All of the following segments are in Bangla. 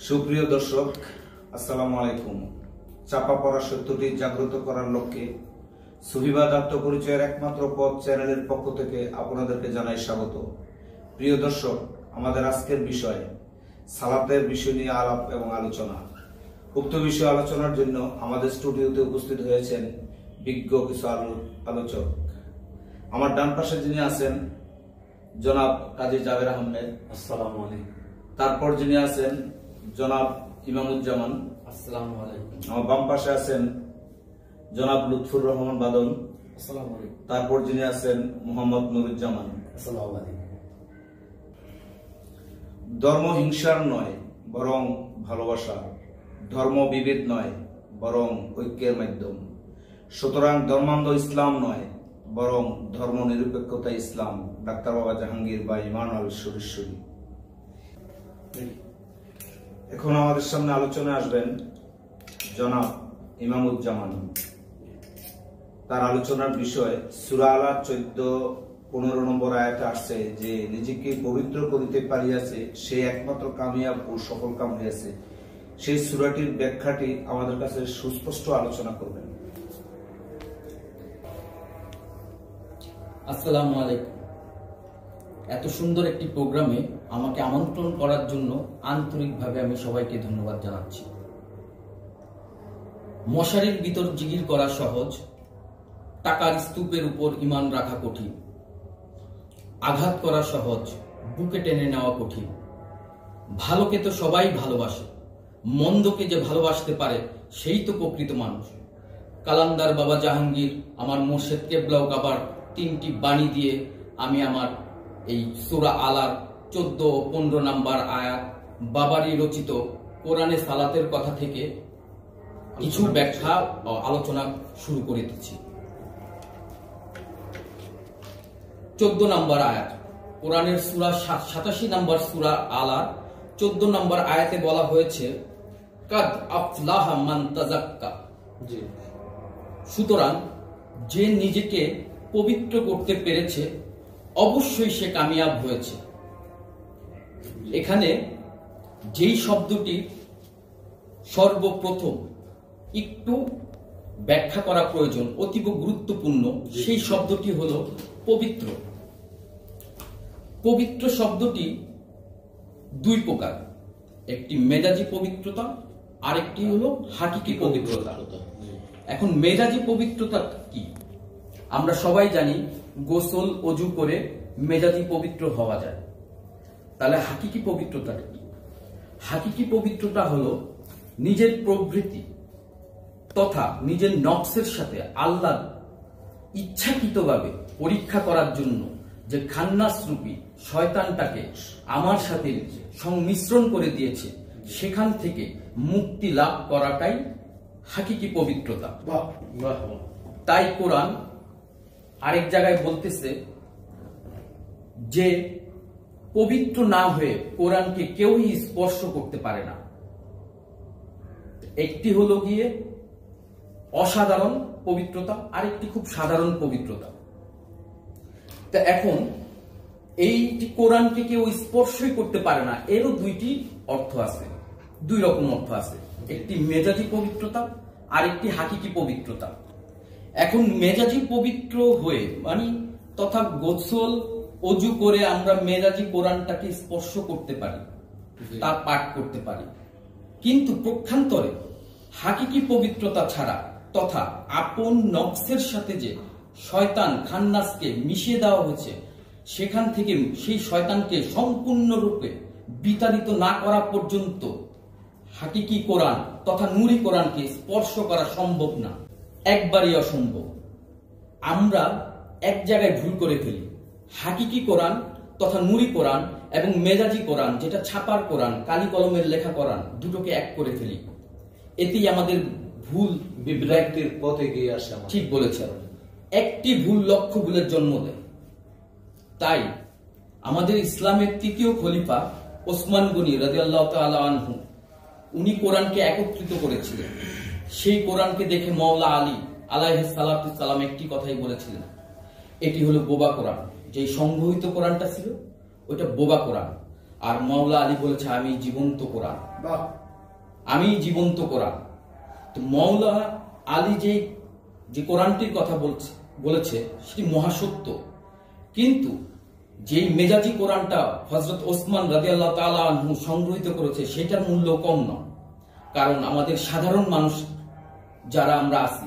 সুপ্রিয় দর্শক, আসসালামু আলাইকুম। চাপা পড়া সত্যটি জাগ্রত করার লক্ষ্যে সুফিবাদ আত্মপরিচয়ের একমাত্র পথ চ্যানেলের পক্ষ থেকে আপনাদেরকে জানাই স্বাগত। প্রিয় দর্শক, আমাদের আজকের বিষয় সালাতের বিষয় নিয়ে আলাপ এবং আলোচনা। উক্ত বিষয় আলোচনার জন্য আমাদের স্টুডিওতে উপস্থিত হয়েছেন বিজ্ঞ কিছু আলোচক। আমার ডান পাশে যিনি আছেন জনাব কাজী জাবের আহমেদ, আসসালামু আলাইকুম। তারপর যিনি আছেন জনাব ইমামুজ্জামান, আসসালামু আলাইকুম। আমার বাম পাশে আছেন জনাব লুৎফুর রহমান বাদল, আসসালামু আলাইকুম। তারপর যিনি আছেন মোহাম্মদ নুরুজ্জামান। আসসালামু আলাইকুম। ধর্ম হিংসার নয় বরং ভালোবাসা, ধর্ম বিভেদ নয় বরং ঐক্যের মাধ্যম। সুতরাং ধর্মান্ধ ইসলাম নয় বরং ধর্ম নিরপেক্ষতা ইসলাম। ডাক্তার বাবা জাহাঙ্গীর বা ইমানুয়েল শরীশ্বরী। এখন আমাদের সামনে আলোচনায় আসবেন জনাব ইমামুজ্জামান। তার আলোচনার বিষয় সূরা আলার 14-15 নম্বর আয়াতে আসছে যে নিজেকে পবিত্র করিতে পারিয়াছে সে একমাত্র কামিয়াব ও সফল কাম হইয়াছে। সেই সূরাটির ব্যাখ্যাটি আমাদের কাছে সুস্পষ্ট আলোচনা করবেন। আসসালামু আলাইকুম। এত সুন্দর একটি প্রোগ্রামে আমাকে আমন্ত্রণ করার জন্য আন্তরিকভাবে আমি সবাইকে ধন্যবাদ জানাচ্ছি। মশারির ভিতর জিগির করা সহজ, টাকার স্তূপের উপর ঈমান রাখা কঠিন। আঘাত করা সহজ, বুকে টেনে নেওয়া কঠিন। ভালোকে তো সবাই ভালোবাসে, মন্দকে যে ভালোবাসতে পারে সেই তো প্রকৃত মানুষ। কালান্দার বাবা জাহাঙ্গীর আমার মোর্শেদ কেবলাও কাবার 3টি বাণী দিয়ে আমি আমার এই সূরা আলার 14 ও 15 নম্বর আয়াত বাবারই রচিত কোরআনে সালাতের কথা থেকে কিছু ব্যাখ্যা ও আলোচনা শুরু করে দিচ্ছি। 14 নম্বর আয়াত কোরআনের সূরা 87 নম্বর সূরা আলার 14 নম্বর আয়াতে বলা হয়েছে কাদ আফলাহা মান তাযাক্কা। সুতরাং যে নিজেকে পবিত্র করতে পেরেছে অবশ্যই সে কামিয়াব হয়েছে। এখানে যেই শব্দটি সর্বপ্রথম একটু ব্যাখ্যা করা প্রয়োজন, অতীব গুরুত্বপূর্ণ, সেই শব্দটি হলো পবিত্র। পবিত্র শব্দটি দুই প্রকার, একটি মেজাজি পবিত্রতা, আরেকটি হলো হাকিকি পবিত্রতা। এখন মেজাজি পবিত্রতা কি? আমরা সবাই জানি গোসল অজু করে মেজাজি পবিত্র হওয়া যায়। তাহলে হাকিকি পবিত্রতা কি? হাকিকি পবিত্রতা হলো নিজের প্রবৃত্তি তথা নিজের নফসের সাথে আল্লাহ ইচ্ছাকৃতভাবে পরীক্ষা করার জন্য যে খান্নাস রূপী শয়তানটাকে আমার সাথে সংমিশ্রণ করে দিয়েছে, সেখান থেকে মুক্তি লাভ করাটাই হাকিকি পবিত্রতা। তাই কোরআন আরেক জায়গায় বলতেছে যে পবিত্র না হয়ে কোরআনকে কেউই স্পর্শ করতে পারে না। একটি হলো গিয়ে অসাধারণ পবিত্রতা, আরেকটি খুব সাধারণ পবিত্রতা। তা এখন এই কোরআনকে কেউ স্পর্শই করতে পারে না, এরও দুইটি অর্থ আছে, দুই রকম অর্থ আছে। একটি মেজাজি পবিত্রতা, আরেকটি হাকিকি পবিত্রতা। এখন মেজাজি পবিত্র হয়ে মানে তথা গোসল অজু করে আমরা মেজাজি কোরআনটাকে স্পর্শ করতে পারি, তা পাঠ করতে পারি। কিন্তু পক্ষান্তরে হাকিকি পবিত্রতা ছাড়া তথা আপন নফসের সাথে যে শয়তান খান্নাসকে মিশিয়ে দেওয়া হয়েছে, সেখান থেকে সেই শয়তানকে সম্পূর্ণরূপে বিতাড়িত না করা পর্যন্ত হাকিকি কোরআন তথা নূরি কোরআনকে স্পর্শ করা সম্ভব না, একবারই অসম্ভব। আমরা এক জায়গায় ভুল করে ফেলি। হাকিকি কোরআন তথা নূরি কোরআন এবং মেজাজি কোরআন, যেটা ছাপার কোরআন, কালি কলমের লেখা কোরআন, দুটোকে এক করে ফেলি। এতেই আমাদের ভুল বিভ্রান্তির পথে গিয়ে আসে। ঠিক বলেছেন, একটি ভুল লক্ষ ভুলের জন্ম দেয়। তাই আমাদের ইসলামের 3য় খলিফা ওসমান গনি রাদিয়াল্লাহু তাআলা আনহু, উনি কোরআনকে একত্রিত করেছিলেন। সেই কোরআনকে দেখে মাওলা আলী আলাইহিস সালাতু সালাম একটি কথাই বলেছিলেন, এটি হলো বোবা কোরআন। যেই সংগ্রহিত কোরআনটা ছিল ওইটা বোবা কোরআন, আর মাওলা আলী বলেছে আমি জীবন্ত কোরআন, আমি জীবন্ত কোরআন। তো মাওলা আলী যে কোরআনটির কথা বলেছে সেটি মহাসত্য, কিন্তু যেই মেজাজি কোরআনটা হযরত ওসমান রাদিয়াল্লাহু তাআলা আনহু সংগ্রহিত করেছে সেটার মূল্য কম নয়। কারণ আমাদের সাধারণ মানুষ যারা আমরা আছি,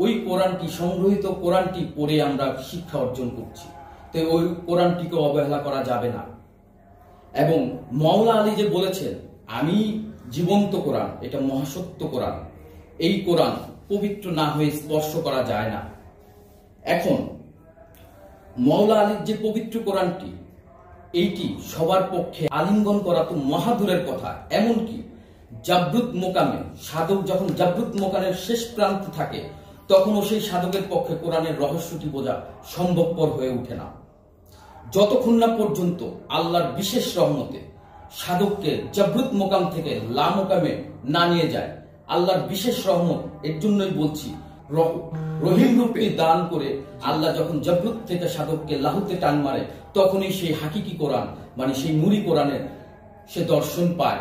ওই কোরআনটি সংগ্রহিত কোরআনটি পড়ে আমরা শিক্ষা অর্জন করছি, তো ওই কোরআনটিকে অবহেলা করা যাবে না। এবং মাওলা আলী যে বলেছেন আমি জীবন্ত কোরআন, এটা মহাসত্য কোরআন। এই কোরআন পবিত্র না হয়ে স্পর্শ করা যায় না। এখন মাওলা আলীর যে পবিত্র কোরআনটি, এইটি সবার পক্ষে আলিঙ্গন করা তো মহাদূরের কথা। এমনকি জাবরুত মোকামে সাধক যখন জাবরুত মোকামের শেষ প্রান্তে থাকে, তখনও সেই সাধকের পক্ষে কোরআনের রহস্যটি বোঝা সম্ভবপর হয়ে ওঠে না, যতক্ষণ না পর্যন্ত আল্লাহর বিশেষ রহমতে সাধককে জাবরুত মোকাম থেকে লা মোকামে না নিয়ে যায়। আল্লাহর বিশেষ রহমত, এর জন্যই বলছি রহিম রূপে দান করে আল্লাহ যখন জাবরুত থেকে সাধককে লাহুতে টান মারে, তখনই সেই হাকিকি কোরআন মানে সেই নুরি কোরআনের সে দর্শন পায়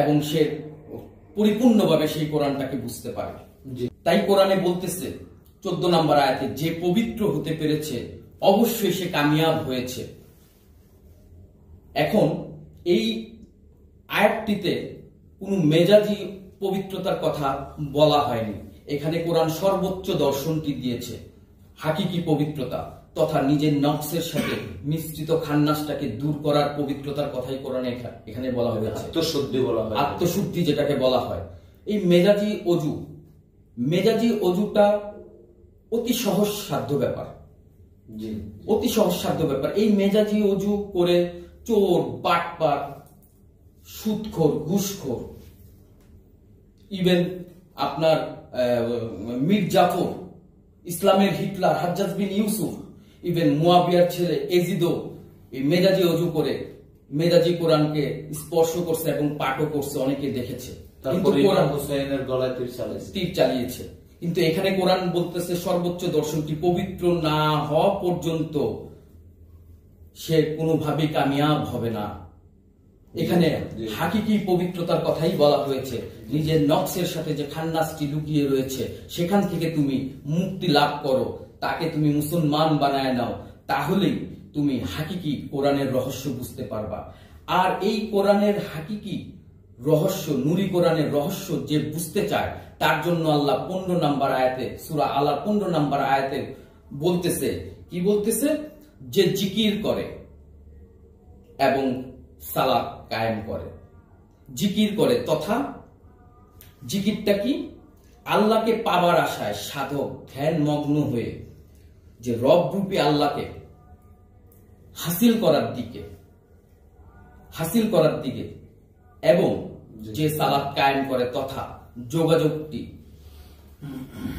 এবং সে পরিপূর্ণভাবে সেই কোরআনটাকে বুঝতে পারে। তাই কোরআনে বলতেছে 14 নম্বর আয়াতে, যে পবিত্র হতে পেরেছে অবশ্যই সে কামিয়াব হয়েছে। এখন এই আয়াতটিতে কোনো মেজাজি পবিত্রতার কথা বলা হয়নি। এখানে কোরআন সর্বোচ্চ দর্শনটি দিয়েছে, হাকিকি পবিত্রতা তথা নিজের নফসের সাথে মিশ্রিত খান্নাসটাকে দূর করার পবিত্রতার কথাই কোরআনে এখানে বলা হয়েছে। আত্মশুদ্ধি বলা হয়, আত্মশুদ্ধি যেটাকে বলা হয়। এই মেজাজি অজুটা অতি সহজ সাধ্য ব্যাপার, অতি সহজ সাধ্য ব্যাপার। এই মেজাজি অজু করে চোর, বাটপার, সুদখোর, ঘুষখোর, ইভেন আপনার মীর জাফর, ইসলামের হিটলার হাজ্জাজ বিন ইউসুফ, ইভেন মুয়াবিয়ার ছেলে এজিদও এই মেজাজি অজু করে মেজাজি কোরআনকে স্পর্শ করছে এবং পাঠও করছে, অনেকে দেখেছে। কিন্তু কোরআন হোসেনের গলায় তীর চালিয়েছে। কিন্তু এখানে কোরআন বলতেছে সর্বোচ্চ দর্শনটি পবিত্র না হওয়া পর্যন্ত সে কোনোভাবেই কামিয়াব হবে না। এখানে হাকিকি পবিত্রতার কথাই বলা হয়েছে। নিজের নকশের সাথে যে খান্নাসটি লুকিয়ে রয়েছে সেখান থেকে তুমি মুক্তি লাভ করো, তাকে তুমি মুসলমান বানায় নাও, তাহলেই তুমি হাকিকি কোরআনের রহস্য বুঝতে পারবা। আর এই কোরআনের হাকিকি রহস্য, নুরি কোরআনের রহস্য যে বুঝতে চায়, তার জন্য আল্লাহ 15 নম্বর আয়াতে, সূরা আলার 15 নম্বর আয়াতে বলতেছে, কি বলতেছে? যে জিকির করে এবং সালাত কায়েম করে, জিকির করে তথা জিকিরটা কি? আল্লাহকে পাবার আশায় সাধক ধ্যান মগ্ন হয়ে যে রব রূপী আল্লাহকে হাসিল করার দিকে এবং যে সালাত কায়েম করে তথা যোগাযোগটি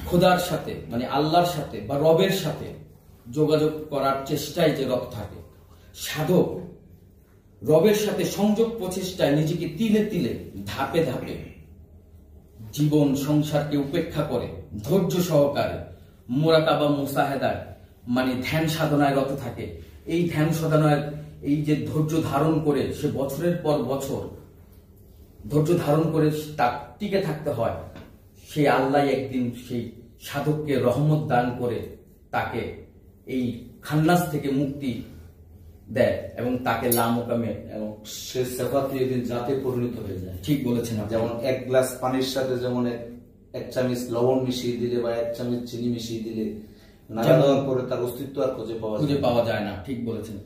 খোদার সাথে মানে আল্লাহর সাথে বা রবের সাথে যোগাযোগ করার চেষ্টায় যে রব থাকে, সাধক রবের সাথে সংযোগ প্রচেষ্টায় নিজেকে তিলে তিলে ধাপে ধাপে জীবন সংসারকে উপেক্ষা করে ধৈর্য সহকারে মুরাকাবা মুসাহেদায় মানে ধ্যান সাধনায় রত থাকে। এই ধ্যান সাধনায় এই যে ধৈর্য ধারণ করে সে বছরের পর বছর ধৈর্য ধারণ করে টিকে থাকতে হয়, সেই আল্লাহ একদিন সেই সাধককে রহমত দান করে তাকে এই খান্নাস থেকে মুক্তি দেয় এবং তাকে লামোকামে এবং সে সেফাতি একদিন জাতে পরিণত হয়ে যায়। ঠিক বলেছেন। যেমন এক গ্লাস পানির সাথে যেমন এক চামচ লবণ মিশিয়ে দিলে বা এক চামচ চিনি মিশিয়ে দিলে নাড়া দেওয়ার পরে তার অস্তিত্ব আর খুঁজে পাওয়া যায় না। ঠিক বলেছেন।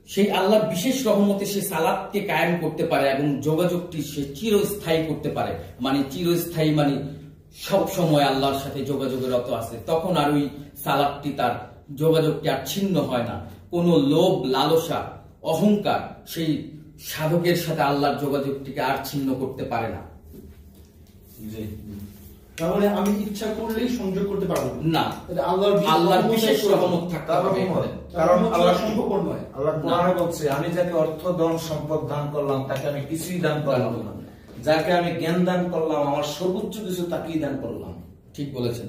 সেই আল্লাহর বিশেষ রহমতে সে সালাতকে কায়েম করতে পারে এবং যোগাযোগটি সে চিরস্থায়ী করতে পারে। মানে চিরস্থায়ী মানে সব সময় আল্লাহর সাথে যোগাযোগের রত আছে, তখন আর ওই সালাতটি তার যোগাযোগটি আর ছিন্ন হয় না। কোনো লোভ, লালসা, অহংকার সেই সাধকের সাথে আল্লাহর যোগাযোগটিকে আর ছিন্ন করতে পারে না। তাহলে আমি ইচ্ছা করলেই সংযোগ করতে পারবো না, আল্লাহর বিশেষ রহমত থাকতে হবে। কারণ আল্লাহ সম্পূর্ণ নয়। আল্লাহ কোরআনে বলছে, আমি যাকে অর্থ ধন সম্পদ দান করলাম তাকে আমি কিছুই দান করলাম না, যাকে আমি জ্ঞান দান করলাম আমার সর্বোচ্চ কিছু তাকেই দান করলাম। ঠিক বলেছেন।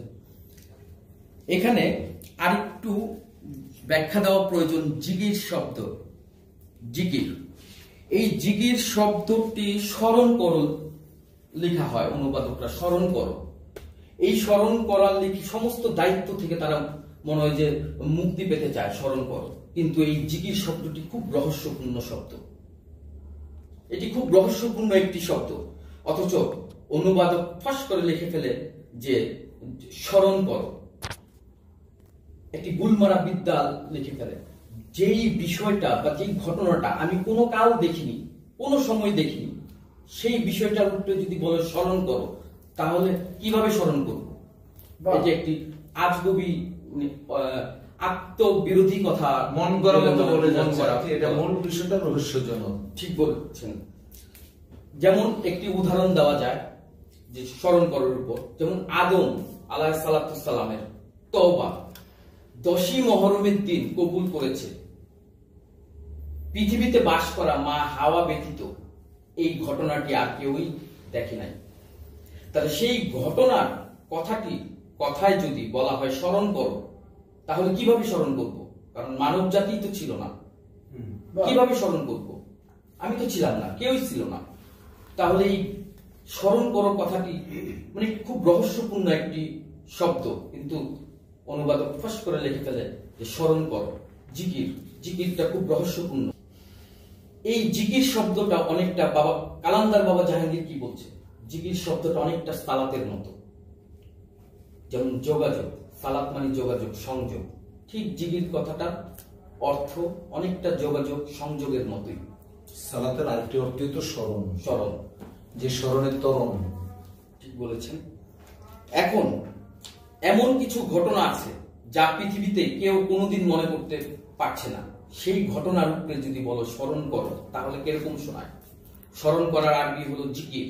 এখানে আরেকটু ব্যাখ্যা দেওয়া প্রয়োজন। জিকির শব্দ, জিকির এই জিকির শব্দটি স্মরণ করো লেখা হয়, অনুবাদকরা স্মরণ করো। এই স্মরণ করার লিখি সমস্ত দায়িত্ব থেকে তারা মনে হয় যে মুক্তি পেতে চায়, স্মরণ করো। কিন্তু এই জিকির শব্দটি খুব রহস্যপূর্ণ শব্দ, এটি খুব রহস্যপূর্ণ একটি শব্দ, অথচ অনুবাদক ফাঁস করে লিখে ফেলে যে স্মরণ করো, একটি গুলমারা বিদ্যা লিখে ফেলে। যেই বিষয়টা বা যেই ঘটনাটা আমি কোনো কাল দেখিনি, কোনো সময় দেখিনি, সেই বিষয়টার উপরে যদি বলে স্মরণ করো, তাহলে কিভাবে স্মরণ করবো? এই যে একটি আজগবি আত্মবিরোধী কথা, মন গড়া মতো বলে যাচ্ছে, এটা মূল বিষয়টা রহস্যজনক। ঠিক বলছেন। যেমন একটি উদাহরণ দেওয়া যায় যে স্মরণ করার উপর, যেমন আদম আলাইহিস সালামের তওবা 10ই মুহররমের দিন কবুল করেছে। পৃথিবীতে বাস করা মা হাওয়া ব্যতীত এই ঘটনাটি আর কেউই দেখে নাই। তাহলে সেই ঘটনার কথায় যদি বলা হয় স্মরণ করো, তাহলে কিভাবে স্মরণ করব? কারণ মানব জাতি তো ছিল না, কিভাবে স্মরণ করব? আমি তো ছিলাম না, কেউই ছিল না। তাহলে এই স্মরণ করো কথাটি মানে খুব রহস্যপূর্ণ একটি শব্দ, কিন্তু অনুবাদক ফাঁস করে লিখে ফেলে যে স্মরণ করো, জিকিরটা খুব রহস্যপূর্ণ। এই জিকির শব্দটা অনেকটা বাবা কালান্দার বাবা জাহাঙ্গীর কি বলছে, জিকির শব্দটা অনেকটা সালাতের মতো। যেমন যোগাযোগ, সালাত মানে যোগাযোগ, সংযোগ, ঠিক জিকির কথাটা অর্থ অনেকটা যোগাযোগ সংযোগের মতোই। সালাতের আরেকটি অর্থই তো স্মরণ, স্মরণ, যে স্মরণের তরণ। ঠিক বলেছেন। এখন এমন কিছু ঘটনা আছে যা পৃথিবীতে কেউ কোনোদিন মনে করতে পারছে না, সেই ঘটনার উপরে যদি বলো স্মরণ করো, তাহলে কিরকম শোনায়? স্মরণ করার আরবি হলো জিকির,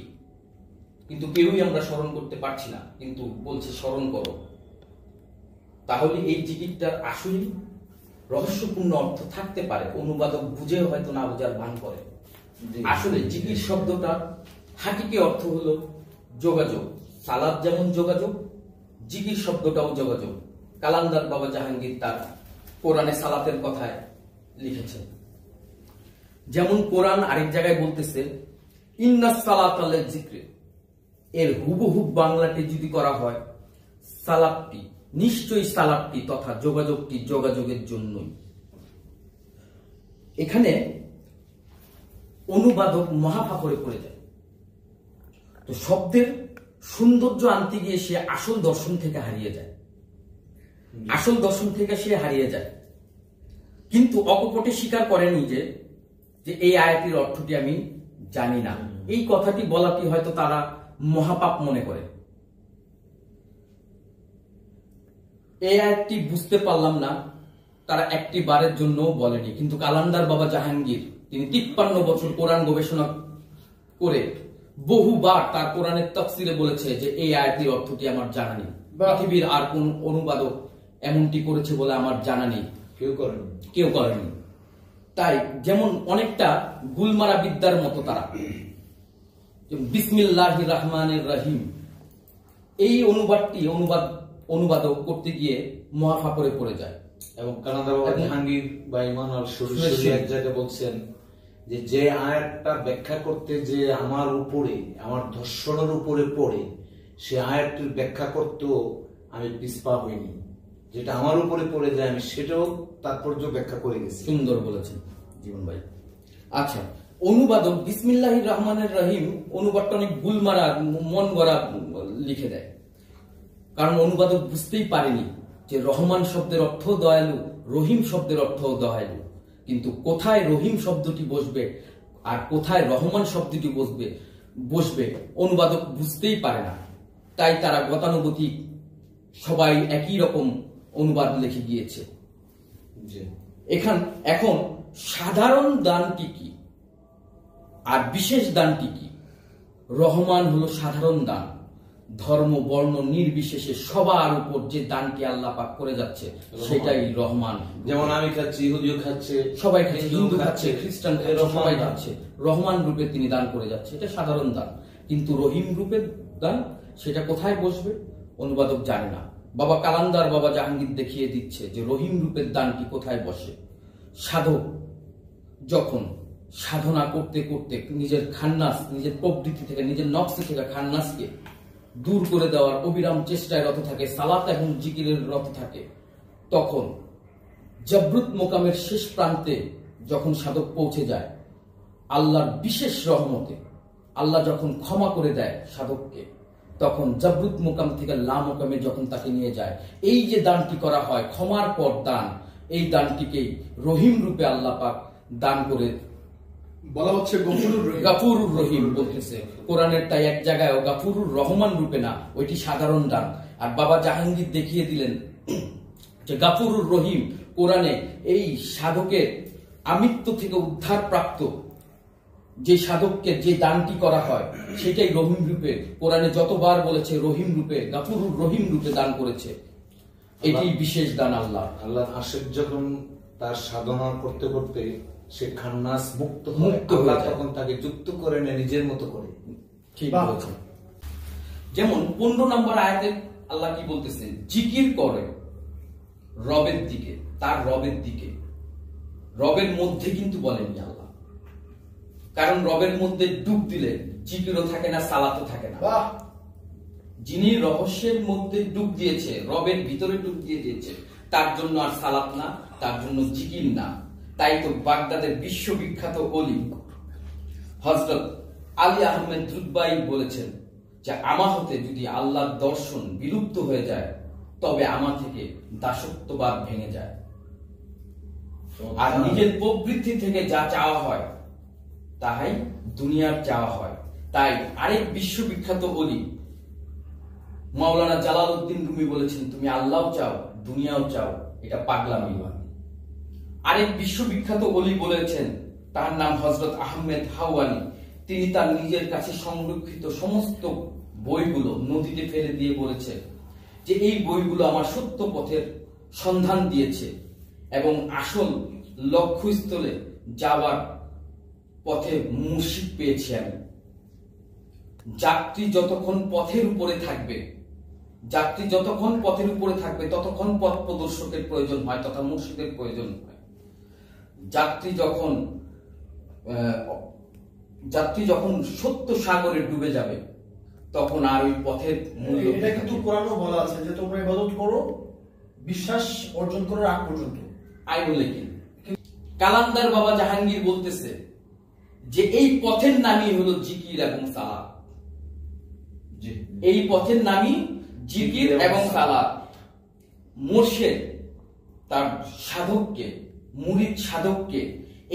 কিন্তু কেউই আমরা স্মরণ করতে পারছি না, কিন্তু বলছে স্মরণ করো। তাহলে এই জিকিরটার আসলে রহস্যপূর্ণ অর্থ থাকতে পারে, অনুবাদক বুঝে হয়তো না বোঝার ভান করে। আসলে জিকির শব্দটার হাকিকি অর্থ হলো যোগাযোগ। সালাত যেমন যোগাযোগ, জিকির শব্দটাও যোগাযোগ। কালান্দার বাবা জাহাঙ্গীর তার কোরআনে সালাতের কথায় লিখেছেন। যেমন কোরআন আরেক জায়গায় বলতেছে ইন্নাস সালাতা লিযিকরি, এর হুবহু বাংলাটি যদি করা হয়, সালাতটি নিশ্চয়ই সালাতটি তথা যোগাযোগটি যোগাযোগের জন্যই। এখানে অনুবাদক মহাফাকরে পড়ে যায়। তো শব্দের সৌন্দর্য আনতে গিয়ে সে আসল দর্শন থেকে হারিয়ে যায়, আসল দর্শন থেকে সে হারিয়ে যায়। কিন্তু অকপটে স্বীকার করেনি যে এই আয়াতের অর্থটি আমি জানি না, এই কথাটি বলাটি হয়তো তারা মহাপাপ মনে করে। এই আয়াতটি বুঝতে পারলাম না, তারা একটি বারের জন্য বলেনি। কিন্তু কালান্দার বাবা জাহাঙ্গীর তিনি 53 বছর কোরআন গবেষণা করে বহুবার তার কোরআনের তাফসিরে বলেছে যে এই আয়াতের অর্থটি আমার জানা নেই। পৃথিবীর আর কোন অনুবাদক এমনটি করেছে বলে আমার জানা নেই, কেউ করেনি। তাই যেমন অনেকটা গুলমারা বিদ্যার মতো তারা বিসমিল্লাহির রহমানির রহিম এই অনুবাদক করতে গিয়ে মহাফাকরে পড়ে যায়। এবং কানাডা বাবা জাহাঙ্গীর বা ইমান আল শরীফ এক জায়গায় বলছেন যে আয়াতটা ব্যাখ্যা করতে যে আমার উপরে, আমার ধর্ষণের উপরে পড়ে, সে আয়াতটির ব্যাখ্যা করতেও আমি পিছপা হইনি। যেটা আমার উপরে পড়ে যায় আমি সেটাও তাৎপর্য ব্যাখ্যা করে গেছি। সুন্দর বলেছেন জীবন ভাই। আচ্ছা, অনুবাদক বিসমিল্লাহির রহমানির রহিম অনুবাদটা অনেক গুলমারা মন গড়া লিখে দেয়, কারণ অনুবাদক বুঝতেই পারেনি যে রহমান শব্দের অর্থ দয়ালু, রহিম শব্দের অর্থ দয়ালু, কিন্তু কোথায় রহিম শব্দটি বসবে আর কোথায় রহমান শব্দটি বসবে অনুবাদক বুঝতেই পারে না। তাই তারা গতানুগতিক সবাই একই রকম অনুবাদ লিখে গিয়েছে। এখন সাধারণ দানটি কি আর বিশেষ দানটি কি? রহমান হলো সাধারণ দান, ধর্ম বর্ণ নির্বিশেষে সবার উপর যে দানটি আল্লাহ পাক করে যাচ্ছে সেটাই রহমান। যেমন আমি খাচ্ছি, ইহুদিও খাচ্ছে, সবাই খাচ্ছে, হিন্দু খাচ্ছে, খ্রিস্টান খাচ্ছে, সবাই খাচ্ছে। রহমান রূপে তিনি দান করে যাচ্ছে, এটা সাধারণ দান। কিন্তু রহিম রূপের দান সেটা কোথায় বসবে অনুবাদক জানে না। বাবা কালান্দার বাবা জাহাঙ্গীর দেখিয়ে দিচ্ছে যে রহিম রূপের দানটি কোথায় বসে। সাধক যখন সাধনা করতে করতে নিজের খান্নাস, নিজের প্রবৃত্তি থেকে, নিজের নফস থেকে খান্নাসকে দূর করে দেওয়ার অবিরাম চেষ্টায় রত থাকে, সালাত এবং জিকিরের রত থাকে, তখন জাবরুত মোকামের শেষ প্রান্তে যখন সাধক পৌঁছে যায়, আল্লাহর বিশেষ রহমতে আল্লাহ যখন ক্ষমা করে দেয় সাধককে, তখন জাবরুত মোকাম থেকে লা মোকামে যখন তাকে নিয়ে যায়, এই যে দানটি করা হয় ক্ষমার পর দান, এই দানটিকেই রহিম রূপে আল্লাহ পাক দান করে বলা হচ্ছে গাফুরুর রহিম বলতেছে কোরআনের। তাই এক জায়গায় গাফুরুর রহমান রূপে না, ওইটি সাধারণ দান। আর বাবা জাহাঙ্গীর দেখিয়ে দিলেন যে গাফুরুর রহিম কোরআনে এই সাধকের আমিত্ব থেকে উদ্ধার প্রাপ্ত যে সাধককে যে দানটি করা হয় সেটাই রহিম রূপে কোরআনে যতবার বলেছে রহিম রূপে, গাফুরুর রহিম রূপে দান করেছে। এটি বিশেষ দান আল্লাহ। আল্লাহ আশেক যখন তার সাধনা করতে করতে সে খান্নাস মুক্ত মুক্ত আল্লাহ হয়ে যায়। তখন তাকে যুক্ত করে নেয় নিজের মতো করে। ঠিক বলেছেন। যেমন 15 নম্বর আয়াতে আল্লাহ কি বলতেছে, জিকির করে রবের দিকে, তার রবের দিকে। রবের মধ্যে কিন্তু বলেননি আল্লাহ, কারণ রবের মধ্যে ডুব দিলে জিকিরও থাকে না, সালাতও থাকে না। যিনি রহস্যের মধ্যে ডুব দিয়েছে, রবের ভিতরে ডুব দিয়ে দিয়েছে, তার জন্য আর সালাত না, তার জন্য জিকির না। তাই তো বাগদাদের বিশ্ববিখ্যাত ওলি হযরত আলী আহমেদ দ্রুতবাই বলেছেন যে আমার হতে যদি আল্লাহর দর্শন বিলুপ্ত হয়ে যায়, তবে আমার থেকে দাসত্ববাদ ভেঙে যায়। আর নিজের প্রবৃত্তি থেকে যা চাওয়া হয় তাহাই দুনিয়ার চাওয়া হয়। তাই আরেক বিশ্ববিখ্যাত ওলি মাওলানা জালালউদ্দিন রুমি বলেছেন, তুমি আল্লাহও চাও দুনিয়াও চাও, এটা পাগলামি। আরেক বিশ্ববিখ্যাত ওলি বলেছেন, তার নাম হযরত আহমেদ হাওয়ানি, তিনি তার নিজের কাছে সংরক্ষিত সমস্ত বইগুলো নদীতে ফেলে দিয়ে বলেছে যে এই বইগুলো আমার সত্য পথের সন্ধান দিয়েছে এবং আসল লক্ষ্যস্থলে যাওয়ার পথে মুর্শিদ পেয়েছি আমি। যাত্রী যতক্ষণ পথের উপরে থাকবে, ততক্ষণ পথ প্রদর্শকের প্রয়োজন হয় তথা মুর্শিদের প্রয়োজন হয়। যাত্রী যখন সত্য সাগরে ডুবে যাবে, তখন আর ওই পথের মূল্য। এটা কিন্তু কোরআনও বলা আছে যে তোমরা ইবাদত করো বিশ্বাস অর্জন করার আগ পর্যন্ত। আই বলে কি কালান্দার বাবা জাহাঙ্গীর বলতেছে যে এই পথের নামই হলো জিকির এবং সালাত। এই পথের নামই জিকির এবং সালাত। মুর্শিদ তার সাধককে, মুরিদ সাধককে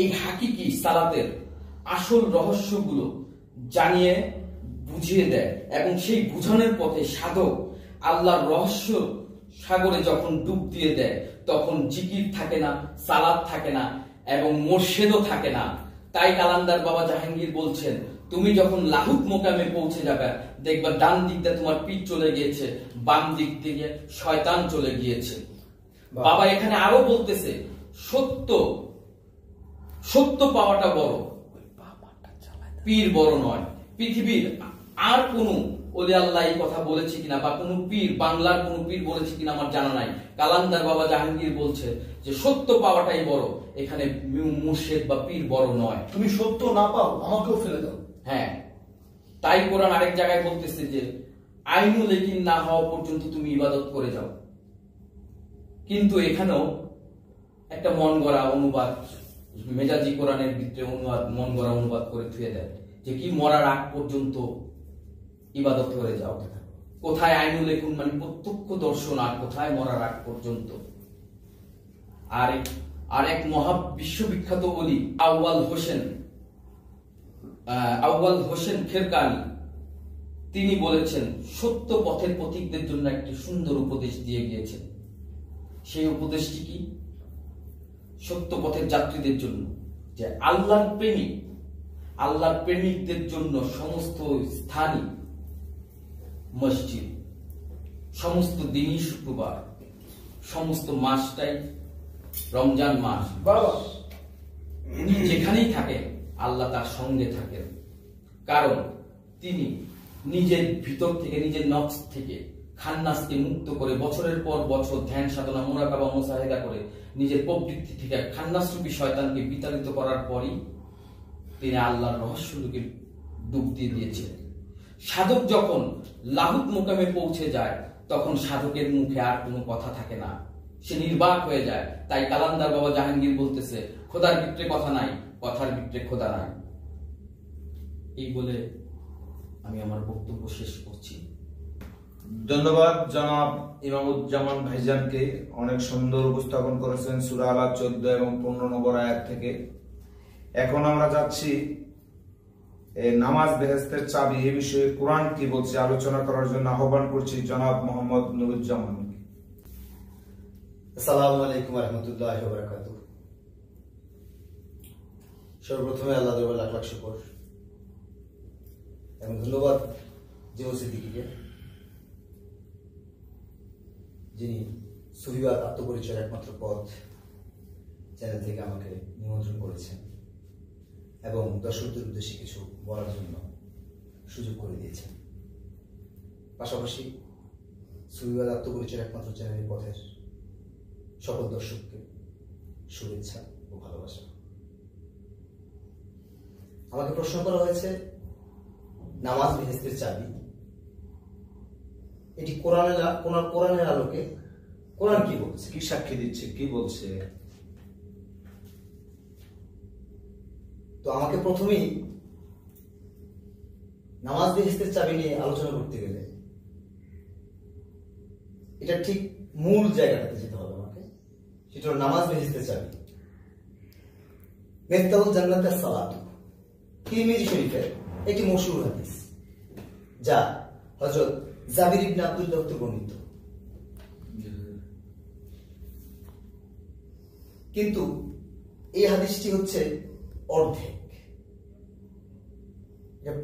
এই হাকিকি সালাতের আসল রহস্যগুলো জানিয়ে বুঝিয়ে দেয় এবং সেই বুঝানোর পথে সাধক আল্লাহর রহস্য সাগরে যখন ডুব দিয়ে দেয়, তখন জিকির থাকে না, সালাত থাকে না এবং মুর্শিদও থাকে না। তাই কালান্দার বাবা জাহাঙ্গীর বলছেন, তুমি যখন লাহুত মোকামে পৌঁছে যাবে, দেখবা ডান দিক দিয়ে তোমার পীর চলে গিয়েছে, বাম দিক দিয়ে শয়তান চলে গিয়েছে। বাবা এখানে আরো বলতেছে, সত্য পাওয়াটা বড়, পীর বড় নয়। পৃথিবীর আর কোন ওলি আল্লাহ এই কথা বলেছে কিনা বা কোন পীর, বাংলার কোন পীর বলেছে কিনা আমার জানা নাই। কালান্দার বাবা জাহাঙ্গীর বলছে যে সত্য পাওয়াটাই বড়, এখানে মুর্শিদ বা পীর বড় নয়। তুমি সত্য না পাও আমাকেও ফেলে দাও। হ্যাঁ, তাই কোরআন আরেক জায়গায় বলতেছে যে আইনুল ইয়াকিন না হওয়া পর্যন্ত তুমি ইবাদত করে যাও। কিন্তু এখানেও একটা মন গড়া অনুবাদ, মেজাজি কোরআনের ভিতরে অনুবাদ, মন গড়া অনুবাদ করে থুয়ে দেয় যে কি মরার আগ পর্যন্ত ইবাদত করে যাও। কোথায় আইনুল ইয়াকিন মানে প্রত্যক্ষ দর্শন, আর কোথায় মরার আগ পর্যন্ত। আর এক মহা বিশ্ববিখ্যাত ওলি আউয়াল হোসেন খেরকানি, তিনি বলেছেন সত্য পথের পথিকদের জন্য একটি সুন্দর উপদেশ দিয়ে গিয়েছেন। সেই উপদেশটি কি? সত্য পথের যাত্রীদের জন্য যে আল্লাহর প্রেমিকদের জন্য সমস্ত স্থানই মসজিদ, সমস্ত দিনই শুক্রবার, সমস্ত মাসটাই রমজান মাস। উনি যেখানেই থাকেন আল্লাহ তার সঙ্গে থাকেন, কারণ তিনি নিজের ভিতর থেকে, নিজের নফস থেকে খান্নাসকে মুক্ত করে বছরের পর বছর ধ্যান সাধনা, মুরাকাবা, মুসাহিদা করে নিজের প্রবৃত্তি থেকে খান্নাস রূপী শয়তানকে বিতাড়িত করার পরই তিনি আল্লাহর রহস্য লোকে ডুব দিয়ে দিয়েছিলেন। সাধক যখন লাহুত মোকামে পৌঁছে যায় তখন সাধকের মুখে আর কোনো কথা থাকে না, সে নির্বাক হয়ে যায়। তাই কালান্দার বাবা জাহাঙ্গীর বলতেছে, খোদার ভিতরে কথা নাই, কথার ভিতরে খোদা নাই। এই বলে আমি আমার বক্তব্য শেষ করছি। ধন্যবাদ জনাব ইমামুজ্জামান ভাইজানকে, অনেক সুন্দর উপস্থাপন করেছেন সূরা আলাদ 14 এবং 15 নম্বর আয়াত থেকে। এখন আমরা যাচ্ছি নামাজ বেহেশতের চাবি এই বিষয়ে কোরআন কি বলছে আলোচনা করার জন্য আহ্বান করছি জনাব মোহাম্মদ নুরুজ্জামান। আসসালামু আলাইকুম ওয়া রাহমাতুল্লাহি ওয়া বারাকাতুহু। সর্বপ্রথমে আল্লাহর দরবারে লাখ লাখ শুকর এবং ধন্যবাদ জিমল সিদ্দিকীকে, যিনি সুফিবাদ আত্মপরিচয়ের একমাত্র পথ চ্যানেল থেকে আমাকে নিমন্ত্রণ করেছেন এবং দর্শকদের উদ্দেশ্যে কিছু বলার জন্য সুযোগ করে দিয়েছেন। পাশাপাশি সুফিবাদ আত্মপরিচয়ের একমাত্র চ্যানেলের পথের সকল দর্শককে শুভেচ্ছা ও ভালোবাসা। আমাকে প্রশ্ন করা হয়েছে নামাজ বেহেশতের চাবি, এটি কোরআনের আলোকে কোরআন কি বলছে, কি সাক্ষী দিচ্ছে, কি বলছে? তো আমাকে প্রথমেই নামাজ বেহেশতের চাবি নিয়ে আলোচনা করতে গেলে এটা ঠিক মূল জায়গাটাতে যেতে হবে আমাকে, সেটা হলো নামাজ বেহেশতের চাবি। মিফতাহুল জান্নাত আস-সালাত, তিরমিজি শরীফের একটি মশহুর হাদিস, যা হযরত জাবির ইবনে আব্দুল্লাহ হতে বর্ণিত। কিন্তু এই হাদিসটি হচ্ছে অর্ধেক।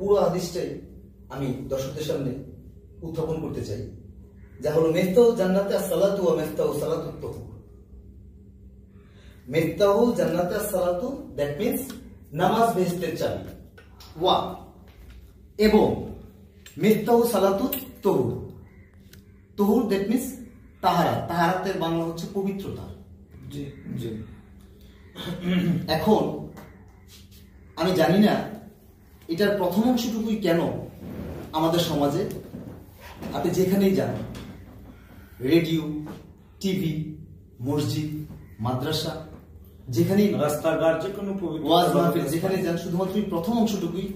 পুরো হাদিসটাই আমি দর্শকদের সামনে উত্থাপন করতে চাই, যা হলো মিফতাহুল জান্নাতে আস-সালাতু ওয়া মিফতাহু সালাতুত তুহুর। মিফতাহুল জান্নাতে আস-সালাতু, দ্যাট মিন্স নামাজ বেহেশতের চাবি, ওয়া এবং মিফতাহু সালাতুত তুহুর, তুহুর দ্যাট মিন্স তাহারা, তাহারাতের বাংলা হচ্ছে পবিত্রতা। জি জি। এখন আমি জানি না এটার প্রথম অংশটুকুই কেন আমাদের সমাজে, আপনি যেখানেই যান, রেডিও, টিভি, মসজিদ, মাদ্রাসা, যেখানেই রাস্তাঘাট, যে কোনো ওয়াজ মাহফিল যেখানে যান, শুধুমাত্র এই প্রথম অংশটুকুই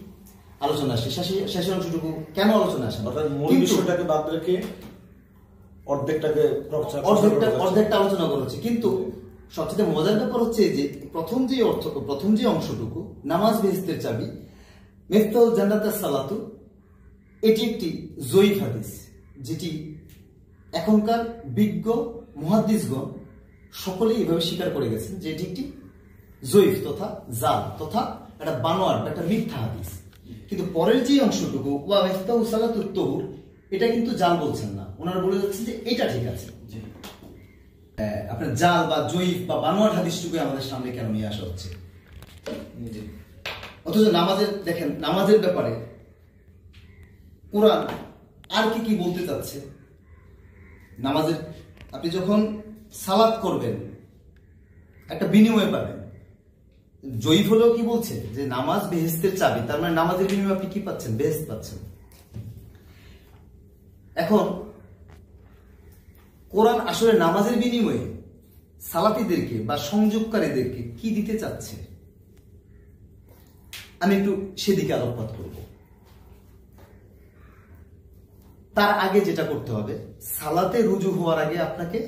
আলোচনা আসে, শেষের অংশটুকু কেন আলোচনা আসে? অর্থাৎ মূল বিষয়টাকে বাদ রেখে অর্ধেকটাকে অর্ধেকটা আলোচনা করা হচ্ছে। কিন্তু সবচেয়ে মজার ব্যাপার হচ্ছে যে প্রথম যে অংশটুকু নামাজ বেহেশতের চাবি, মিফতাহুল জান্নাত আস-সালাতু, এটি একটি জয়ীফ হাদিস, যেটি এখনকার বিজ্ঞ মুহাদ্দিসগণ সকলেই এভাবে স্বীকার করে গেছেন যে এটি একটি জয়ীফ তথা জাল তথা একটা বানোয়াট, একটা মিথ্যা হাদিস। কিন্তু পরের যে অংশটুকু ওয়া মিফতাহু সালাতুত তুহুর, এটা কিন্তু জাল বলছেন না, ওনারা বলে যাচ্ছেন যে এটা ঠিক আছে। আপনার জাল বা জয়ীফ বা বানোয়াট হাদিসটুকু আমাদের সামনে কেন নিয়ে আসা হচ্ছে? অথচ নামাজের, দেখেন নামাজের ব্যাপারে কোরআন আর কি কি বলতে চাচ্ছে। নামাজের আপনি যখন সালাত করবেন একটা বিনিময় পাবেন। জয়ীফ হলেও কি বলছে যে নামাজ বেহেশতের চাবি, তার মানে নামাজের বিনিময়ে আপনি কি পাচ্ছেন? বেহেশত পাচ্ছেন। এখন কোরআন আসলে নামাজের বিনিময়ে সালাতীদেরকে বা সংযোগকারীদেরকে কি দিতে চাচ্ছে, আমি একটু সেদিকে আলোকপাত করব। তার আগে যেটা করতে হবে, সালাতে রুজু হওয়ার আগে আপনাকে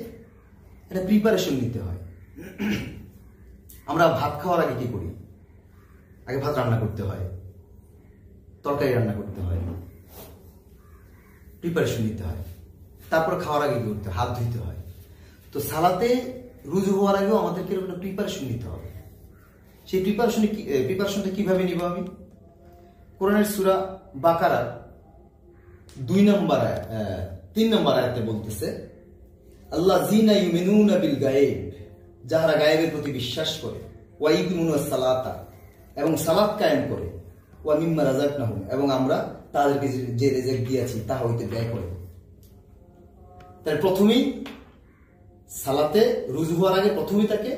একটা প্রিপারেশন নিতে হয়। আমরা ভাত খাওয়ার আগে কি করি? আগে ভাত রান্না করতে হয়, তরকারি রান্না করতে হয়, প্রিপারেশন নিতে হয়, তারপর খাওয়ার আগে কি করতে হয়? হাত ধুইতে হয়। তো সালাতে রুজু হওয়ার আগেও আমাদেরকে একটা প্রিপারেশন নিতে হবে। সেই প্রিপারেশনটা কিভাবে নিব আমি? কোরআনের সূরা বাকারার 3 নম্বর আয়াতে বলতেছে, আল্লাযীনা ইউমিনুনা বিল গায়ব, যারা গায়েবের প্রতি বিশ্বাস করে, ওয়া ইকিমুনাস সালাতা, এবং সালাত কায়েম করে, ওয়া মিম্মা রাযাকনাহুম, এবং আমরা তাদেরকে যে রিজিক দিয়েছি তা হইতে ব্যয় করে। তাই প্রথমেই সালাতে রুজু হওয়ার আগে প্রথমেই তাকে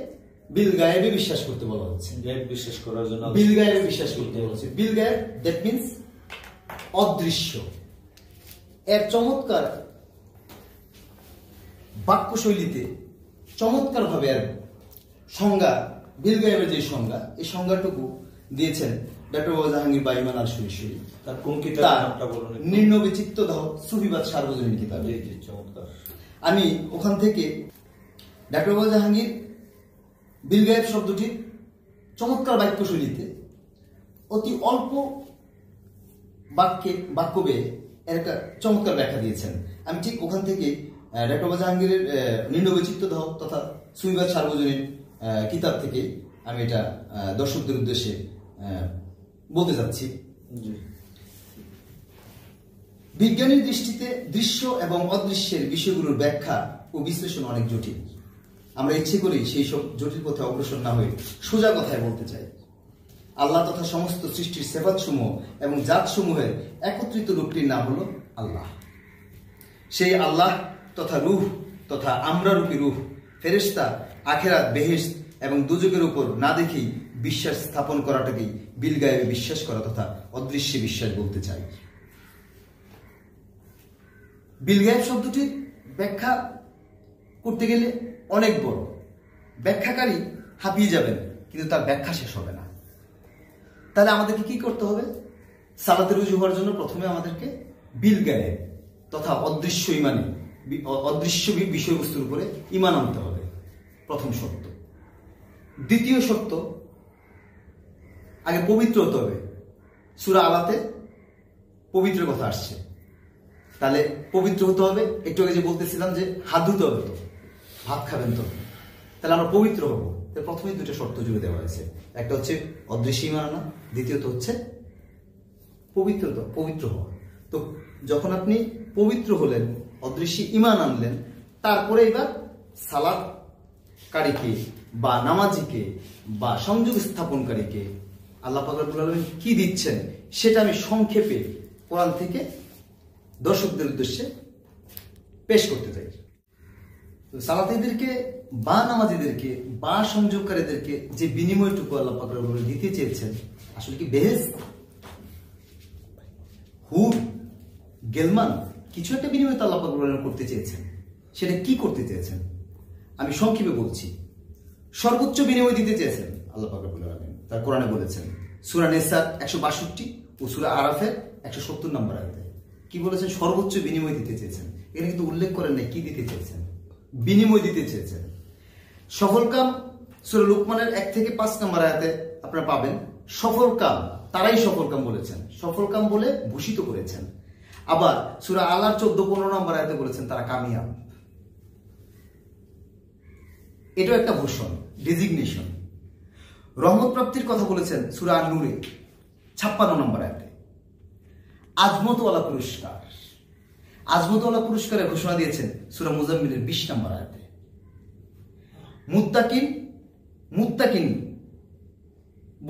বিল গায়েবে বিশ্বাস করতে বলা হচ্ছে। গায়েব বিশ্বাস করার জন্য বিল গায়েবে বিশ্বাস করতে বলা হচ্ছে। বিল গায়েব দ্যাট মিন্স অদৃশ্য। এর চমৎকার বাক্য শৈলীতে চমৎকার ভাবে এর সংজ্ঞা, বিল গায়েবের যে সংজ্ঞা, এই সংজ্ঞাটুকু দিয়েছেন ডক্টর বাবা জাহাঙ্গীর বা ইমান আল সুরিশ্বরী। তার কোন কিতাবের নামটা বলুন? নির্ণবিচিত্ত দাহ সুফিবাদ সার্বজনীন কিতাব। চমৎকার। আমি ওখান থেকে ডক্টর বাবা জাহাঙ্গীর বিল গায়েব শব্দটির চমৎকার বাক্য শৈলীতে অতি অল্প বাক্য বেয়ে এর একটা চমৎকার ব্যাখ্যা দিয়েছেন। আমি ঠিক ওখান থেকে ডক্টর বাবা জাহাঙ্গীরের নির্ণবিচিত্ত দাহ তথা সুফিবাদ সার্বজনীন কিতাব থেকে আমি এটা দর্শকদের উদ্দেশ্যে বলতে যাচ্ছি। বিজ্ঞানীর দৃষ্টিতে দৃশ্য এবং অদৃশ্যের বিষয়গুলোর ব্যাখ্যা ও বিশ্লেষণ অনেক জটিল। আমরা ইচ্ছে করেই সেই সব জটিল পথে অগ্রসর না হয়ে সোজা কথায় বলতে চাই। আল্লাহ তথা সমস্ত সৃষ্টির সেফাত সমূহ এবং জাত সমূহের একত্রিত রূপটির নাম হলো আল্লাহ। সেই আল্লাহ তথা রূহ তথা আমরা রূপী রূহ, ফেরেশতা, আখিরাত, বেহেশত এবং দুজকের উপর না দেখেই বিশ্বাস স্থাপন করাটাকেই বিল গায়েবে বিশ্বাস করা তথা অদৃশ্যে বিশ্বাস বলতে চাই। বিল গায়েব শব্দটির ব্যাখ্যা করতে গেলে অনেক বড়, ব্যাখ্যাকারী হাঁপিয়ে যাবেন, কিন্তু তার ব্যাখ্যা শেষ হবে না। তাহলে আমাদেরকে কি করতে হবে? সালাতে রুজু হওয়ার জন্য প্রথমে আমাদেরকে বিল গায়েব তথা অদৃশ্য ইমানে, অদৃশ্য বিষয়বস্তুর উপরে ইমান আনতে হবে, প্রথম শর্ত। দ্বিতীয় শর্ত, আগে পবিত্র হতে হবে। সূরা আলাতে পবিত্র কথা আসছে, তাহলে পবিত্র হতে হবে। একটু আগে যে বলতেছিলাম যে হাত ধুতে হবে, তো ভাত খাবেন তো, তাহলে আমরা পবিত্র হবো। প্রথমে দুটো শর্ত জুড়ে দেওয়া হয়েছে, একটা হচ্ছে অদৃশ্য ইমান আনা, দ্বিতীয়ত হচ্ছে পবিত্র হওয়া। তো যখন আপনি পবিত্র হলেন, অদৃশ্য ইমান আনলেন, তারপরে এবার সালাতকারীকে বা নামাজিকে বা সংযোগ স্থাপনকারীকে আল্লাহ পাক রব্বুল আলামিন কি দিচ্ছেন সেটা আমি সংক্ষেপে কোরআন থেকে দর্শকদের উদ্দেশ্যে পেশ করতে চাই। সালাতীদেরকে বা নামাজিদেরকে বা সংযোগকারীদেরকে যে বিনিময়টুকু আল্লাহ পাক রব্বুল আলামিন দিতে চেয়েছেন, আসলে কি বেহেশত, হুর, গেলমান, কিছু একটা বিনিময় তো আল্লাহ পাক রব্বুল আলামিন করতে চেয়েছেন। সেটা কি করতে চেয়েছেন আমি সংক্ষেপে বলছি। সর্বোচ্চ বিনিময় দিতে চেয়েছেন আল্লাহ পাক রব্বুল আলামিন, তার কোরআনে বলেছেন সূরা নিসা 162 ও সূরা আরাফের 170 নম্বর আয়াতে কি বলেছেন? সর্বোচ্চ বিনিময় দিতে চেয়েছেন। এখানে কিন্তু উল্লেখ করেন নাই কি দিতে চেয়েছেন, বিনিময় দিতে চেয়েছেন। সফল কাম সূরা লুকমানের 1 থেকে 5 নম্বর আয়াতে আপনারা পাবেন। সফল কাম, তারাই সফল কাম বলেছেন, সফল কাম বলে ভূষিত করেছেন। আবার সূরা আলার 14-15 নম্বর আয়াতে বলেছেন তারা কামিয়াব। এটাও একটা ভূষণ, ডেজিগনেশন। রহমত প্রাপ্তির কথা বলেছেন সূরা আন-নূরে 56 নম্বর আয়াতে। আজমতওয়ালা পুরস্কার, আজমতওয়ালা পুরস্কারের ঘোষণা দিয়েছেন সূরা মুজাম্মিলের 20 নম্বর আয়াতে। মুত্তাকিন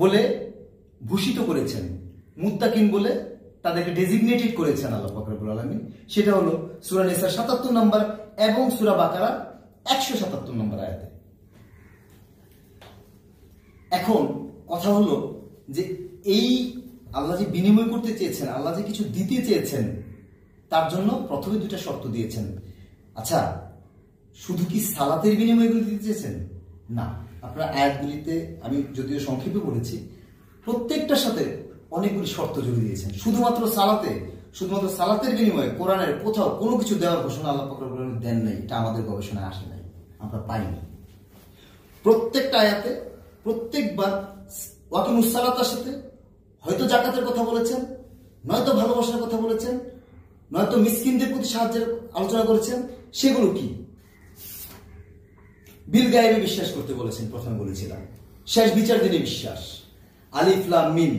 বলে ভূষিত করেছেন, মুত্তাকিন বলে তাদেরকে ডেজিগনেটেড করেছেন আল্লাহ পাক রব্বুল আলামিন। সেটা হলো সূরা নিসা 77 নম্বর এবং সূরা বাকারা 177 নম্বর আয়াতে। এখন কথা হলো যে এই আল্লাহ যে বিনিময় করতে চেয়েছেন, আল্লাহ যে কিছু দিতে চেয়েছেন, তার জন্য প্রথমে দুটা শর্ত দিয়েছেন। আচ্ছা, শুধু কি সালাতের বিনিময়গুলো দিতে চেয়েছেন? না, আপনারা আয়াতগুলিতে আমি যদিও সংক্ষেপে বলেছি, প্রত্যেকটার সাথে অনেকগুলি শর্ত জুড়ে দিয়েছেন। শুধুমাত্র সালাতের বিনিময়ে কোরআনের কোথাও কোনো কিছু দেওয়ার ঘোষণা আল্লাহ পাক রব্বুল আলামিন দেন নাই। এটা আমাদের গবেষণায় আসে নাই, আমরা পাইনি। প্রত্যেকটা আয়াতে প্রত্যেকবার ওয়াকিমুস সালাতের সাথে হয়তো জাকাতের কথা বলেছেন, নয়তো ভালোবাসার কথা বলেছেন, নয়তো মিসকিনদের প্রতি সাহায্যের আলোচনা করেছেন। সেগুলো কি? বিল গায়েবে বিশ্বাস করতে বলেছেন, প্রথমে বলেছিলাম। শেষ বিচার দিনে বিশ্বাস। আলিফ লাম মিম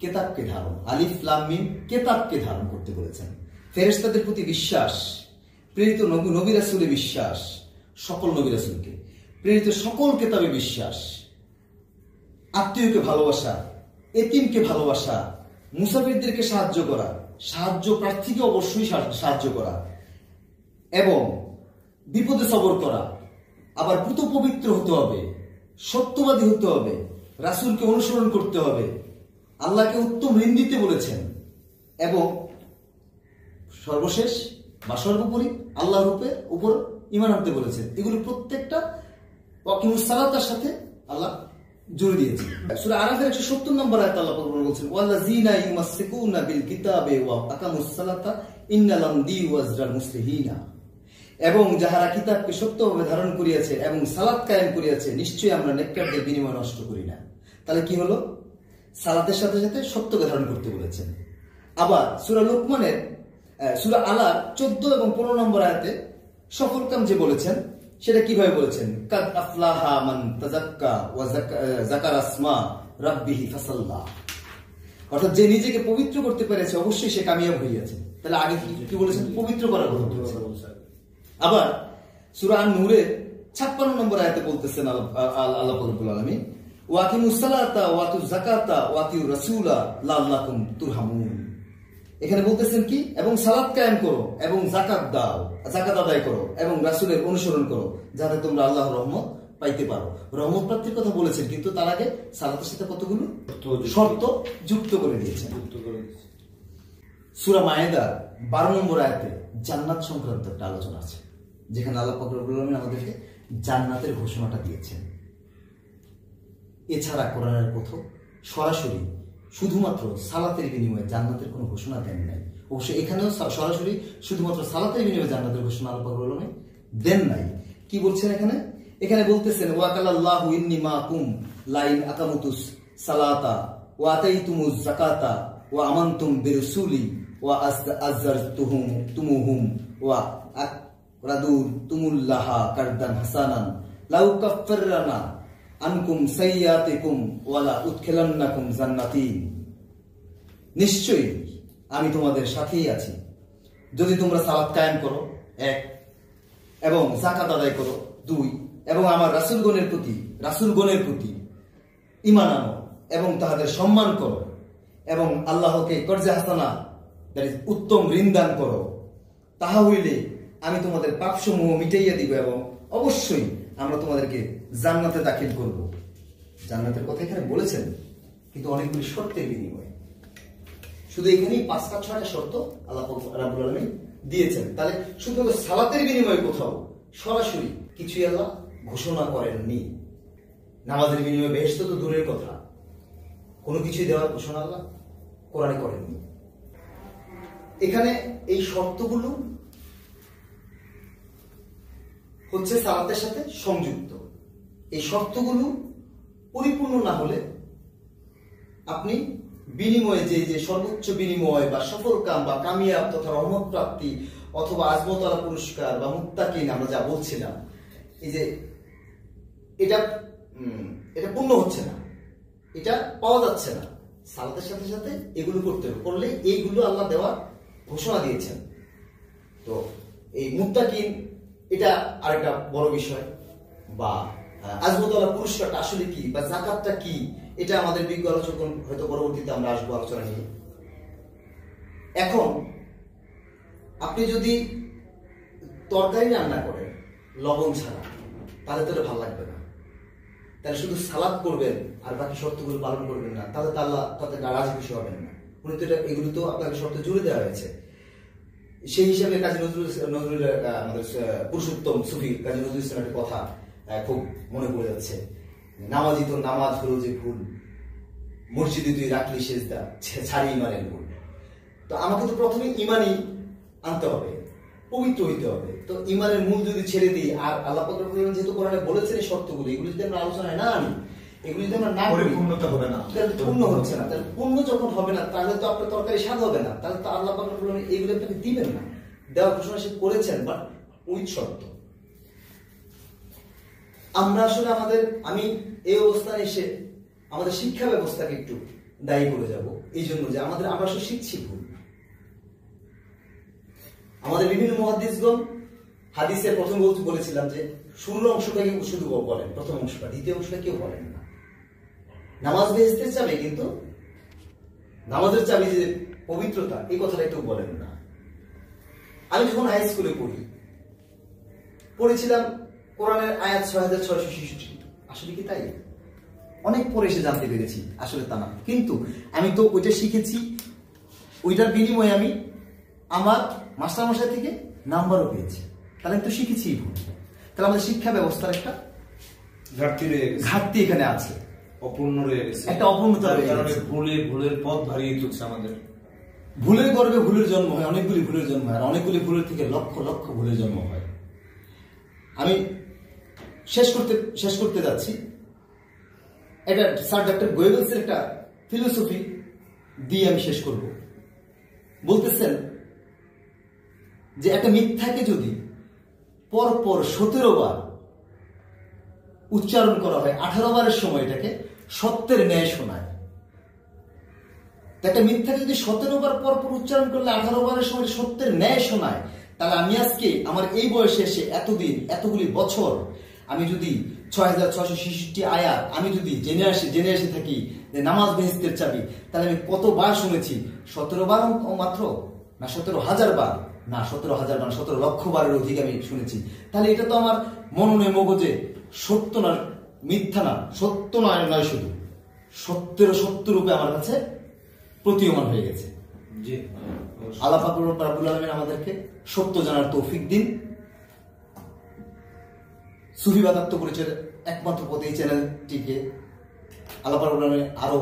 কেতাবকে ধারণ, আলিফ লাম মিম কেতাবকে ধারণ করতে বলেছেন। ফেরেশতাদের প্রতি বিশ্বাস, প্রেরিত নবী রাসূলে বিশ্বাস, সকল নবী রাসূলকে, প্রেরিত সকল কেতাবে বিশ্বাস, আত্মীয়কে ভালোবাসা, এতিমকে ভালোবাসা, মুসাফিরদেরকে সাহায্য করা, সাহায্য প্রার্থীকে অবশ্যই সাহায্য করা এবং বিপদে সবর করা। আবার পুত পবিত্র হতে হবে, সত্যবাদী হতে হবে, রাসূলকে অনুসরণ করতে হবে, আল্লাহকে উত্তম ঋণ দিতে বলেছেন, এবং সর্বশেষ বা সর্বোপরি আল্লাহর উপর ঈমান আনতে বলেছেন। এগুলো প্রত্যেকটা ওয়াকিমুস সালাতার সাথে আল্লাহ জুড়ে দিয়েছেন। সূরা আরাফের 170 নম্বর আয়াতে আল্লাহ পাক বলেছেন, ওয়াল্লাযীনা ইউমাসসিকুনা বিল কিতাবে ওয়া আকামুস সালাতা ইন্নালাম দিওয়াজরাল মুসলিহিনা, এবং যাহারা কিতাবকে সত্যভাবে ধারণ করিয়াছে এবং সালাত কায়েম করিয়াছে, নিশ্চয়ই আমরা নেককারদের বিনিময় নষ্ট করি না। তাহলে কি হলো? সালাতের সাথে সাথে সত্যকে ধারণ করতে বলেছেন। আবার সূরা লুকমানের সূরা আলার 14 এবং 15 নম্বর আয়াতে সফল কাম যে বলেছেন সেটা কিভাবে বলেছেন? কাদ আফলাহা মান তাযাক্কা ওয়া যাকারা আসমা রাব্বিহি ফাসাল্লা, অর্থাৎ যে নিজেকে পবিত্র করতে পেরেছে অবশ্যই সে কামিয়াব হইয়াছে। তাহলে আগে কি বলেছেন? পবিত্র করার কথা বলেছেন। আবার সূরা আন-নূরের 56 নম্বর আয়াতে বলতেছেন আল্লাহ রাব্বুল আলামিন, ওয়া আকিমুস সালাতা ওয়া আতুজ যাকাতা ওয়া আতিউর রাসূলা লাআল্লাকুম তুরহামুন। এখানে বলতেছেন কি? এবং সালাত কায়েম করো এবং যাকাত দাও, যাকাত আদায় করো এবং রাসূলের অনুসরণ করো, যাতে তোমরা আল্লাহর রহমত পাইতে পারো। রহমত প্রাপ্তির কথা বলেছেন, কিন্তু তার আগে সালাতের সাথে কতগুলো শর্ত যুক্ত করে দিয়েছেন। সূরা মায়েদা 12 নম্বর আয়াতে জান্নাত সংক্রান্ত একটা আলোচনা আছে, যেখানে আল্লাহ পাক রব্বুল আলামিন আমাদেরকে জান্নাতের ঘোষণাটা দিয়েছেন। এছাড়া কোরআনের কোথাও সরাসরি শুধুমাত্র সালাতের বিনিময়ে জান্নাতের কোনো ঘোষণা দেন নাই। অবশ্য এখানেও সরাসরি শুধুমাত্র সালাতের বিনিময়ে জান্নাতের ঘোষণা আল্লাহ পাক রব্বুল আলামিন দেন নাই। কি বলছেন এখানে? এখানে বলতেছেন, ওয়া কালাল্লাহু ইন্নী মাকুম লাইন আকামুতুস সালাতা ওয়া আতাইতুমুজ যাকাতা ওয়া আমানতুম বিরাসূলি ওয়া আযযারতুহুম ওয়া আকরাদুতুমুল্লাহা কারদান হাসানান লাউ কাফফারনা আনকুম সাইয়্যাতিকুম ওয়া লা উদখিলান্নাকুম জান্নাতিন। নিশ্চয়ই আমি তোমাদের সাথেই আছি যদি তোমরা সালাত কায়েম করো 1, এবং যাকাত আদায় করো 2, এবং আমার রাসূলগণের প্রতি ঈমান আনো এবং তাহাদের সম্মান করো, এবং আল্লাহকে কর্জে হাসানা উত্তম ঋণ দান করো, তাহা হইলে আমি তোমাদের পাপসমূহ মিটাইয়া দিব এবং অবশ্যই আমরা তোমাদেরকে জান্নাতে দাখিল করব। জান্নাতের কথা এখানে বলেছেন, কিন্তু অনেকগুলি শর্তের বিনিময়ে। শুধু এখানেই 5-6টা শর্ত আল্লাহ রাব্বুল আলামিন দিয়েছেন। তাহলে শুধু সালাতের বিনিময়ে কোথাও সরাসরি কিছুই আল্লাহ ঘোষণা করেননি। নামাজের বিনিময়ে বেহেশত তো দূরের কথা, কোনো কিছুই দেওয়ার ঘোষণা আল্লাহ কোরআনে করেননি। এখানে এই শর্তগুলো হচ্ছে সালাতের সাথে সংযুক্ত। এই শর্তগুলো পরিপূর্ণ না হলে আপনি বিনিময়ে যে সর্বোচ্চ বিনিময় বা সফল কাম বা কামিয়াব তথা রহমত প্রাপ্তি অথবা আজমতওয়ালা পুরস্কার বা মুত্তাকিন আমরা যা বলছিলাম, এই যে এটা পূর্ণ হচ্ছে না, এটা পাওয়া যাচ্ছে না। সালাতের সাথে সাথে এগুলো করতে হবে, করলে এইগুলো আল্লাহ দেওয়ার ঘোষণা দিয়েছেন। তো এই মুত্তাকিন এটা আরেকটা বড় বিষয়, বা আজমতওয়ালা পুরস্কারটা আসলে কি, বা যাকাতটা কি, এটা আমাদের বিজ্ঞ আলোচক হয়তো পরবর্তীতে আমরা আসবো আলোচনা নিয়ে। এখন আপনি যদি তরকারি রান্না করেন লবণ ছাড়া, তাহলে তো এটা ভালো লাগবে না। তাহলে শুধু সালাদ করবেন আর বাকি শর্তগুলো পালন করবেন না, তাহলে তো আল্লাহ তাতে নারাজ খুশি হবেন না। উনি তো এগুলো তো আপনাকে শর্ত জুড়ে দেওয়া হয়েছে। সেই হিসাবে কাজী নজরুল আমাদের পুরুষোত্তম সুফি কাজী নজরুল ইসলামের কথা খুব মনে পড়ে যাচ্ছে, নামাজি তো নামাজ হলো যে ভুল, মসজিদে তুই রাখলি সেজদা ছাড়ি ইমানের ভুল। তো আমাকে তো প্রথমে ইমানই আনতে হবে, পবিত্র হইতে হবে। তো ইমানের মূল যদি ছেড়ে দিই, আর আল্লাহ পাক রব্বুল আলামিন যেহেতু কোরআনে বলেছেন এই শর্তগুলো, এগুলো যদি আমরা আলোচনায় না আনি, এগুলো যদি আমরা না করি, পরিপূর্ণতা হবে না, তাহলে পূর্ণ হচ্ছে না। তাহলে পূর্ণ যখন হবে না, তাহলে তো আপনার তরকারি স্বাদ হবে না। তাহলে তো আল্লাহ পাক রব্বুল আলামিন এগুলো আপনাকে দিবেন না। দেওয়ার ঘোষণা সে করেছেন, বাট উইথ শর্ত। আমরা আসলে আমি এই অবস্থানে এসে আমাদের শিক্ষা ব্যবস্থাকে একটু দায়ী করে যাব, এই জন্য যে আমরা আসলে শিখছি ভুল। আমাদের বিভিন্ন মুহাদ্দিসগণ হাদিসের প্রথম বলেছিলাম যে শুরুর অংশটাকে শুধু বলেন, প্রথম অংশটা, দ্বিতীয় অংশটা কেউ বলেন না। নামাজ বেহেশতের চাবি, কিন্তু নামাজের চাবি যে পবিত্রতা, এই কথাটা কেউ বলেন না। আমি যখন হাই স্কুলে পড়েছিলাম কোরআনের আয়াত 6666, আসলে কি তাই? অনেক পরে এসে জানতে পেরেছি আসলে তা না। কিন্তু আমি তো ওইটা শিখেছি, ওইটার বিনিময়ে আমি আমার মাস্টারমশাই থেকে নাম্বারও পেয়েছি, তাহলে আমি তো শিখেছি ভুল। তাহলে আমাদের শিক্ষা ব্যবস্থার একটা ঘাটতি রয়ে গেছে, ঘাটতি এখানে আছে, অপূর্ণ রয়ে গেছে, একটা অপূর্ণতা রয়ে কারণে গেছে। ভুলের পথ ভারিয়ে তুলছে আমাদের। ভুলের গর্বে ভুলের জন্ম হয়, অনেকগুলি ভুলের জন্ম হয়, আর অনেকগুলি ভুলের থেকে লক্ষ লক্ষ ভুলের জন্ম হয়। আমি শেষ করতে যাচ্ছি। এটা স্যার ডক্টর গোয়েবলসের একটা ফিলোসফি দিয়ে আমি শেষ করব। বলতেছেন যে একটা মিথ্যাকে যদি পরপর 17 বার উচ্চারণ করা হয়, 18 বারের সময় এটাকে সত্যের ন্যায় শোনায়। একটা মিথ্যাকে যদি 17 বার পরপর উচ্চারণ করলে 18 বারের সময় সত্যের ন্যায় শোনায়, তাহলে আমি আজকে আমার এই বয়সে এসে এতদিন এতগুলি বছর আমি যদি 6666 আয়াত আমি যদি জেনে আসে থাকি যে নামাজ বেহেশতের চাবি, তাহলে আমি কতবার শুনেছি? 17 বার মাত্র না 17,000 বার? না 17,000 বার, 17 লক্ষ বারের অধিক আমি শুনেছি। তাহলে এটা তো আমার মননে মগজে সত্য না মিথ্যা না, সত্য নয় শুধু সত্যের সত্য রূপে আমার কাছে প্রতীয়মান হয়ে গেছে। জি, আল্লাহ পাক রব্বুল আলামিন আমাদেরকে সত্য জানার তৌফিক দিন। সুফিবাদ আত্মপরিচয়ের একমাত্র পথে এই চ্যানেলটিকে আল্লাহ পাক রব্বুল আলামিন আরো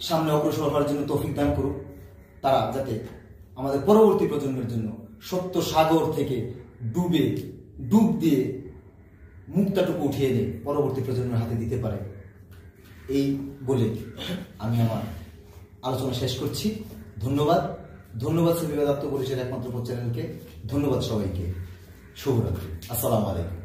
সামনে অগ্রসর হওয়ার জন্য তৌফিক দান করুক। তারা যাতে আমাদের পরবর্তী প্রজন্মের জন্য সত্য সাগর থেকে ডুব দিয়ে মুক্তাটুকু উঠিয়ে এনে পরবর্তী প্রজন্মের হাতে দিতে পারে, এই বলে আমি আমার আলোচনা শেষ করছি। ধন্যবাদ সুফিবাদ আত্মপরিচয়ের একমাত্র চ্যানেলকে, ধন্যবাদ সবাইকে। শুভরাত্রি, আসসালামু আলাইকুম।